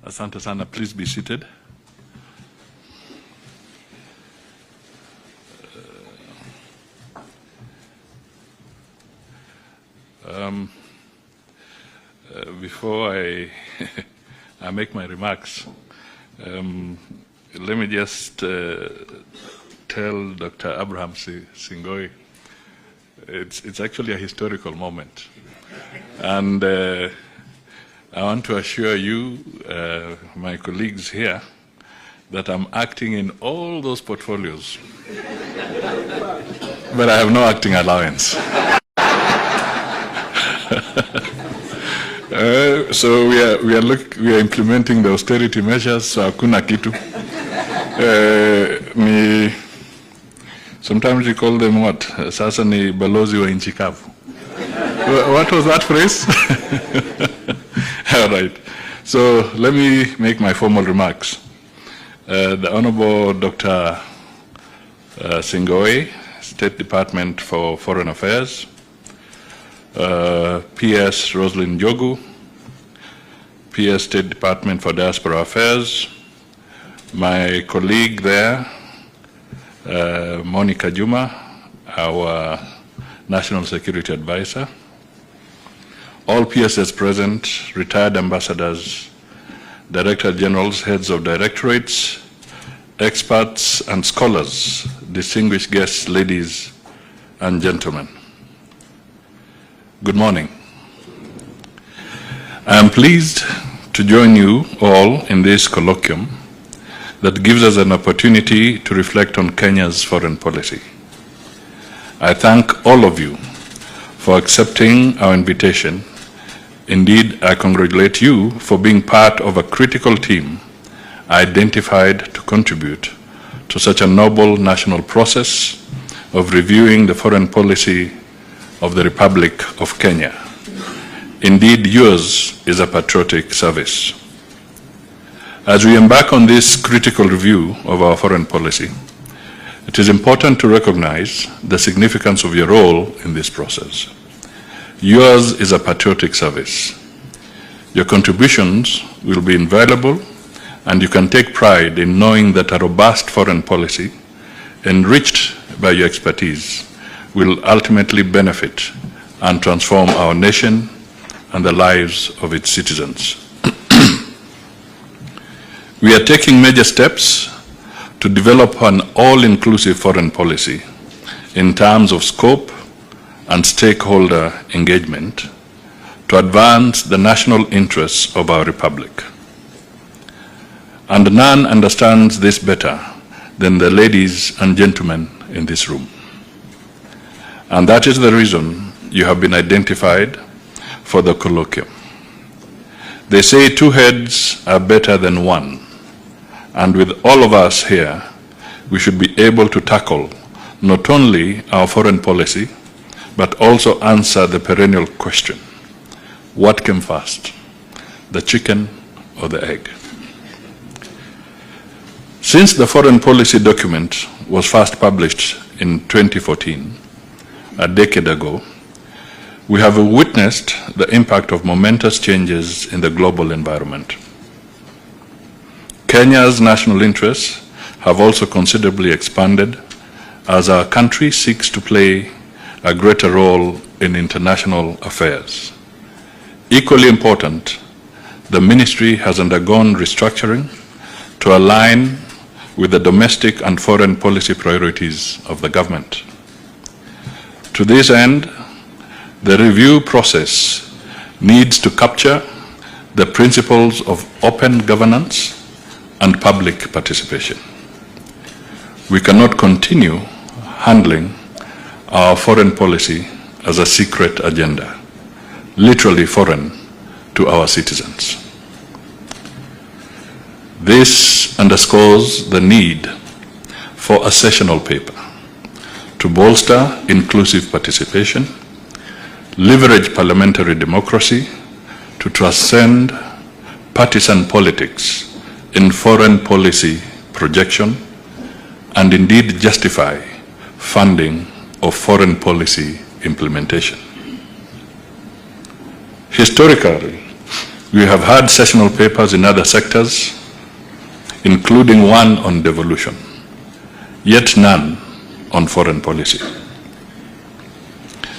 Asante sana, please be seated. Before I make my remarks, let me just tell Dr. Abraham Singoi, it's actually a historical moment. And I want to assure you, my colleagues here, that I'm acting in all those portfolios. But I have no acting allowance. So we are implementing the austerity measures, so hakuna kitu. Sometimes we call them what? Sasa ni balozi wa nchi kavu. What was that phrase? All right. So let me make my formal remarks. The Honorable Dr. Singoi, State Department for Foreign Affairs, PS Roslyn Jogu, PS State Department for Diaspora Affairs, my colleague there, Monica Juma, our National Security Advisor, all PSS present, retired ambassadors, Director Generals, heads of directorates, experts and scholars, distinguished guests, ladies and gentlemen. Good morning. I am pleased to join you all in this colloquium that gives us an opportunity to reflect on Kenya's foreign policy. I thank all of you for accepting our invitation. Indeed, I congratulate you for being part of a critical team identified to contribute to such a noble national process of reviewing the foreign policy of the Republic of Kenya. Indeed, yours is a patriotic service. As we embark on this critical review of our foreign policy, it is important to recognize the significance of your role in this process. Yours is a patriotic service. Your contributions will be invaluable, and you can take pride in knowing that a robust foreign policy, enriched by your expertise, will ultimately benefit and transform our nation and the lives of its citizens. We are taking major steps to develop an all-inclusive foreign policy in terms of scope and stakeholder engagement to advance the national interests of our Republic. And none understands this better than the ladies and gentlemen in this room. And that is the reason you have been identified for the colloquium. They say two heads are better than one, and with all of us here, we should be able to tackle not only our foreign policy, but also answer the perennial question: what came first, the chicken or the egg? Since the foreign policy document was first published in 2014, a decade ago, we have witnessed the impact of momentous changes in the global environment. Kenya's national interests have also considerably expanded as our country seeks to play a greater role in international affairs. Equally important, the ministry has undergone restructuring to align with the domestic and foreign policy priorities of the government. To this end, the review process needs to capture the principles of open governance and public participation. We cannot continue handling our foreign policy as a secret agenda, literally foreign to our citizens. This underscores the need for a sessional paper to bolster inclusive participation, leverage parliamentary democracy to transcend partisan politics in foreign policy projection, and indeed justify funding of foreign policy implementation. Historically, We have had sessional papers in other sectors, including one on devolution, yet none on foreign policy.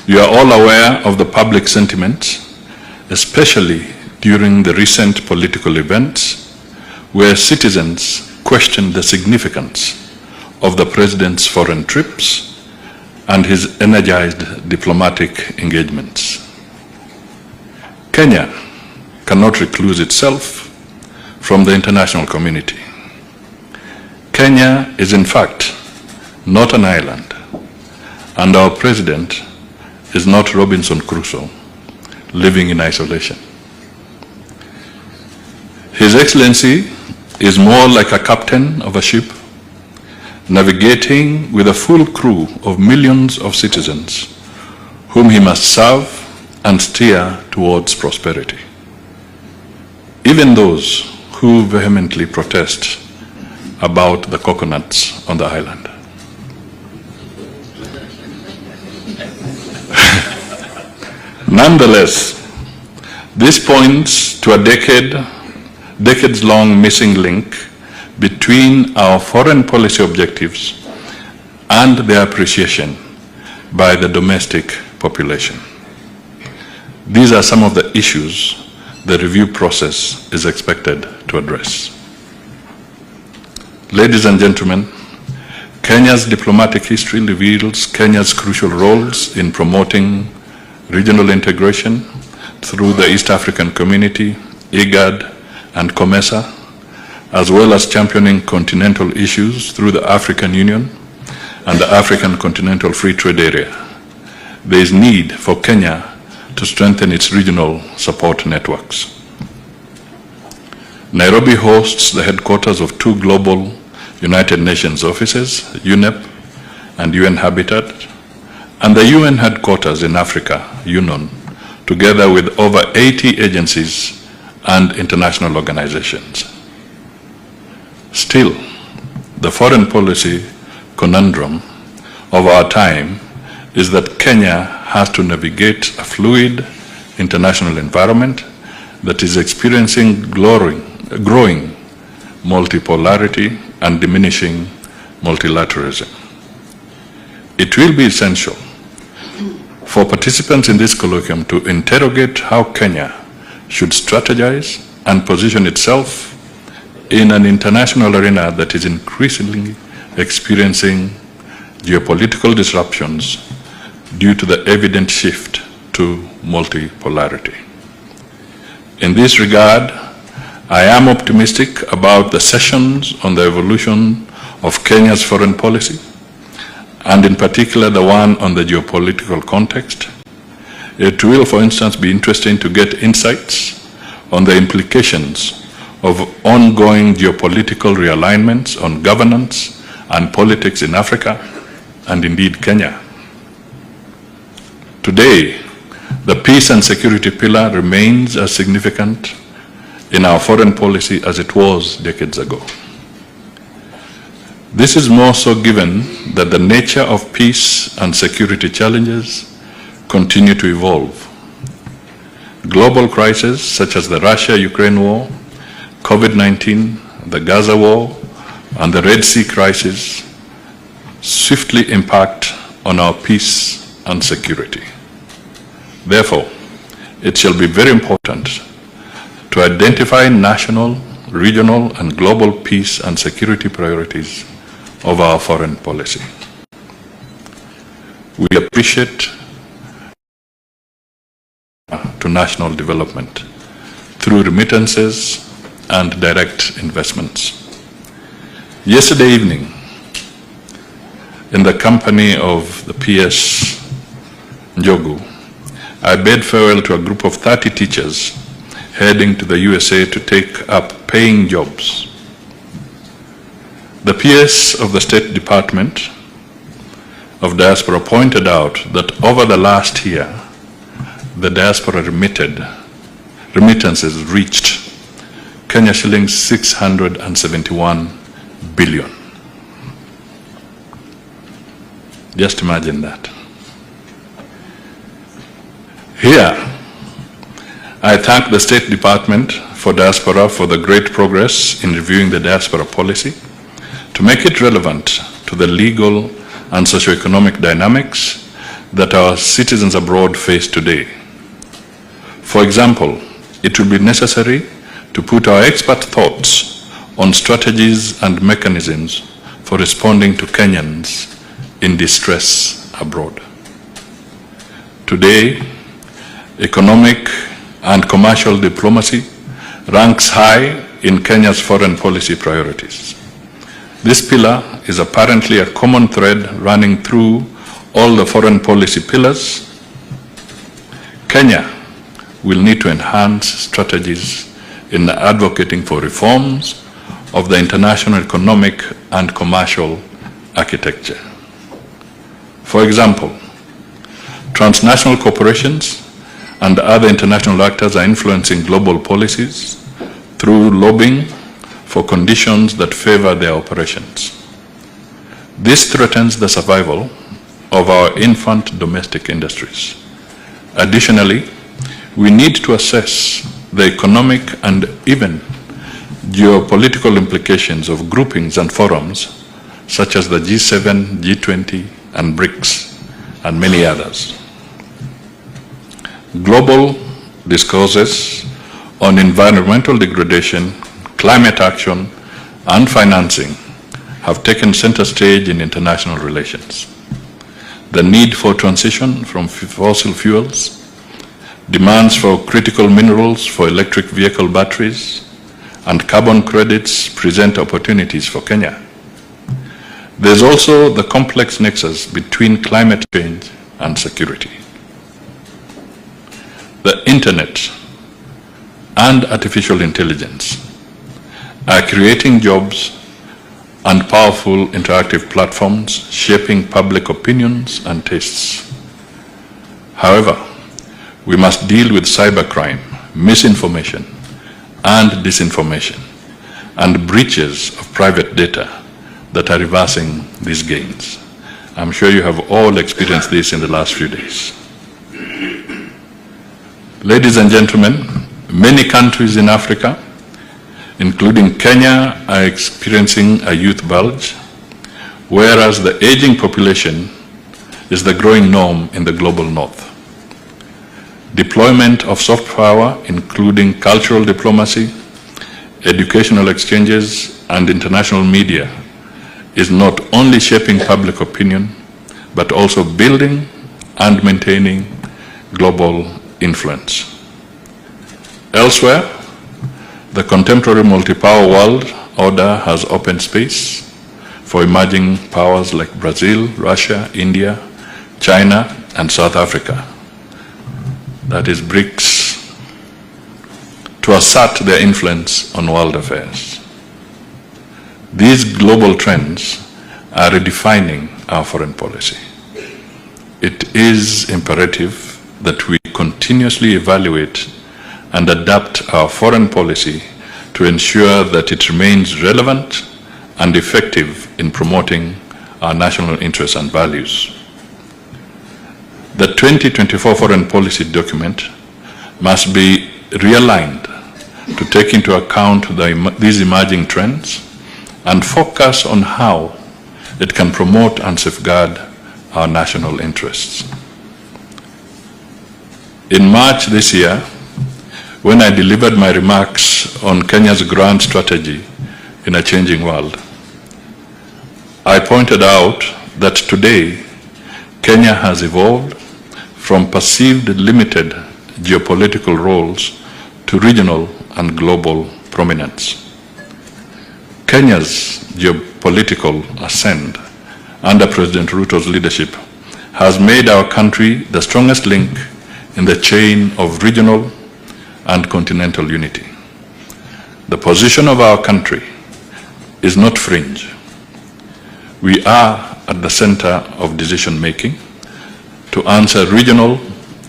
You are all aware of the public sentiment, especially during the recent political events, where citizens questioned the significance of the President's foreign trips and his energized diplomatic engagements. Kenya cannot recluse itself from the international community. Kenya is in fact not an island, and our President is not Robinson Crusoe living in isolation. His Excellency is more like a captain of a ship navigating with a full crew of millions of citizens whom he must serve and steer towards prosperity. Even those who vehemently protest about the coconuts on the island. Nonetheless, this points to a decades-long missing link between our foreign policy objectives and their appreciation by the domestic population. These are some of the issues the review process is expected to address. Ladies and gentlemen, Kenya's diplomatic history reveals Kenya's crucial roles in promoting regional integration through the East African Community, IGAD, and COMESA, as well as championing continental issues through the African Union and the African Continental Free Trade Area. There is need for Kenya to strengthen its regional support networks. Nairobi hosts the headquarters of two global United Nations offices, UNEP and UN Habitat, and the UN headquarters in Africa, UNON, together with over 80 agencies and international organizations. Still, the foreign policy conundrum of our time is that Kenya has to navigate a fluid international environment that is experiencing growing multipolarity and diminishing multilateralism. It will be essential for participants in this colloquium to interrogate how Kenya should strategize and position itself in an international arena that is increasingly experiencing geopolitical disruptions due to the evident shift to multipolarity. In this regard, I am optimistic about the sessions on the evolution of Kenya's foreign policy, and in particular the one on the geopolitical context. It will, for instance, be interesting to get insights on the implications of ongoing geopolitical realignments on governance and politics in Africa, and indeed Kenya. Today, the peace and security pillar remains as significant in our foreign policy as it was decades ago. This is more so given that the nature of peace and security challenges continue to evolve. Global crises such as the Russia-Ukraine war, COVID-19, the Gaza war, and the Red Sea crisis swiftly impact on our peace and security. Therefore, it shall be very important to identify national, regional, and global peace and security priorities of our foreign policy. We appreciate to national development through remittances and direct investments. Yesterday evening, in the company of the PS Njogu, I bade farewell to a group of 30 teachers heading to the USA to take up paying jobs. The PS of the State Department of Diaspora pointed out that over the last year, the diaspora remittances reached Kenya shillings 671 billion. Just imagine that. Here, I thank the State Department for Diaspora for the great progress in reviewing the diaspora policy to make it relevant to the legal and socioeconomic dynamics that our citizens abroad face today. For example, it will be necessary to put our expert thoughts on strategies and mechanisms for responding to Kenyans in distress abroad. Today, economic and commercial diplomacy ranks high in Kenya's foreign policy priorities. This pillar is apparently a common thread running through all the foreign policy pillars. Kenya will need to enhance strategies in advocating for reforms of the international economic and commercial architecture. For example, transnational corporations and other international actors are influencing global policies through lobbying for conditions that favor their operations. This threatens the survival of our infant domestic industries. Additionally, we need to assess the economic and even geopolitical implications of groupings and forums such as the G7, G20, and BRICS, and many others. Global discourses on environmental degradation, climate action, and financing have taken center stage in international relations. The need for transition from fossil fuels, demands for critical minerals for electric vehicle batteries, and carbon credits present opportunities for Kenya. There's also the complex nexus between climate change and security. The internet and artificial intelligence are creating jobs and powerful interactive platforms shaping public opinions and tastes. However, we must deal with cybercrime, misinformation, and disinformation, and breaches of private data that are reversing these gains. I'm sure you have all experienced this in the last few days. Ladies and gentlemen, many countries in Africa, including Kenya, are experiencing a youth bulge, whereas the aging population is the growing norm in the global north. Deployment of soft power, including cultural diplomacy, educational exchanges, and international media, is not only shaping public opinion, but also building and maintaining global influence. Elsewhere, the contemporary multi-power world order has opened space for emerging powers like Brazil, Russia, India, China, and South Africa, that is BRICS, to assert their influence on world affairs. These global trends are redefining our foreign policy. It is imperative that we continuously evaluate and adapt our foreign policy to ensure that it remains relevant and effective in promoting our national interests and values. The 2024 foreign policy document must be realigned to take into account these emerging trends and focus on how it can promote and safeguard our national interests. In March this year, when I delivered my remarks on Kenya's grand strategy in a changing world, I pointed out that today Kenya has evolved from perceived limited geopolitical roles to regional and global prominence. Kenya's geopolitical ascent under President Ruto's leadership has made our country the strongest link in the chain of regional and continental unity. The position of our country is not fringe. We are at the center of decision-making to answer regional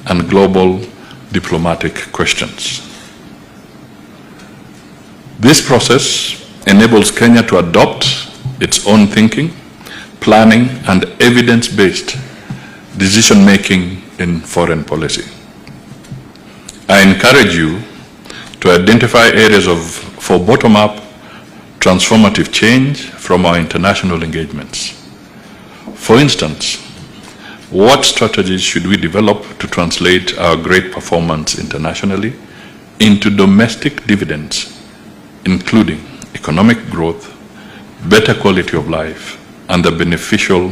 and global diplomatic questions. This process enables Kenya to adopt its own thinking, planning, and evidence-based decision-making in foreign policy. I encourage you to identify areas for bottom-up transformative change from our international engagements. For instance, what strategies should we develop to translate our great performance internationally into domestic dividends, including economic growth, better quality of life, and the beneficial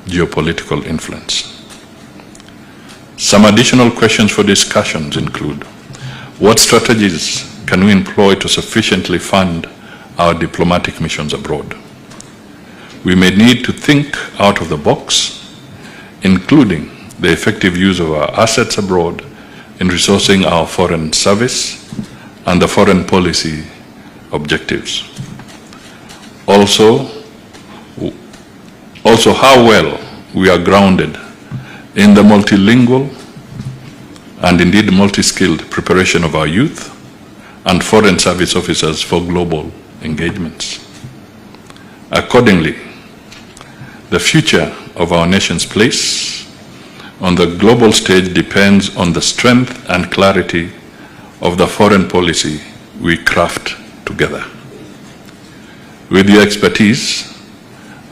geopolitical influence? Some additional questions for discussions include: what strategies can we employ to sufficiently fund our diplomatic missions abroad? We may need to think out of the box, including the effective use of our assets abroad in resourcing our foreign service and the foreign policy objectives. Also how well we are grounded in the multilingual and indeed multi-skilled preparation of our youth and foreign service officers for global engagements. Accordingly, the future of our nation's place on the global stage depends on the strength and clarity of the foreign policy we craft together. With your expertise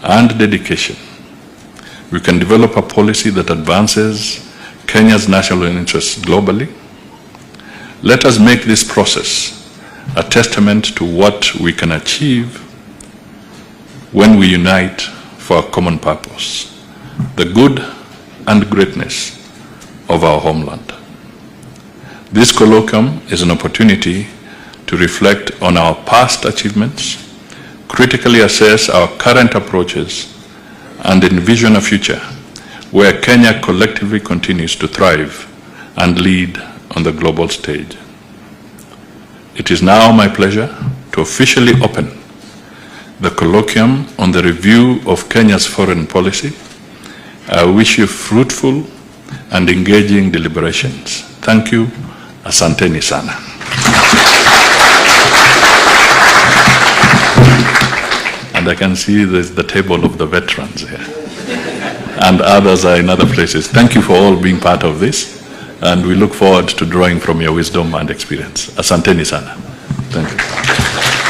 and dedication, we can develop a policy that advances Kenya's national interests globally. Let us make this process a testament to what we can achieve when we unite for a common purpose, the good and greatness of our homeland. This colloquium is an opportunity to reflect on our past achievements, critically assess our current approaches, and envision a future where Kenya collectively continues to thrive and lead on the global stage. It is now my pleasure to officially open the colloquium on the review of Kenya's foreign policy. I wish you fruitful and engaging deliberations. Thank you. Asanteni sana. And I can see there's the table of the veterans here. And others are in other places. Thank you for all being part of this. And we look forward to drawing from your wisdom and experience. Asanteni sana. Thank you.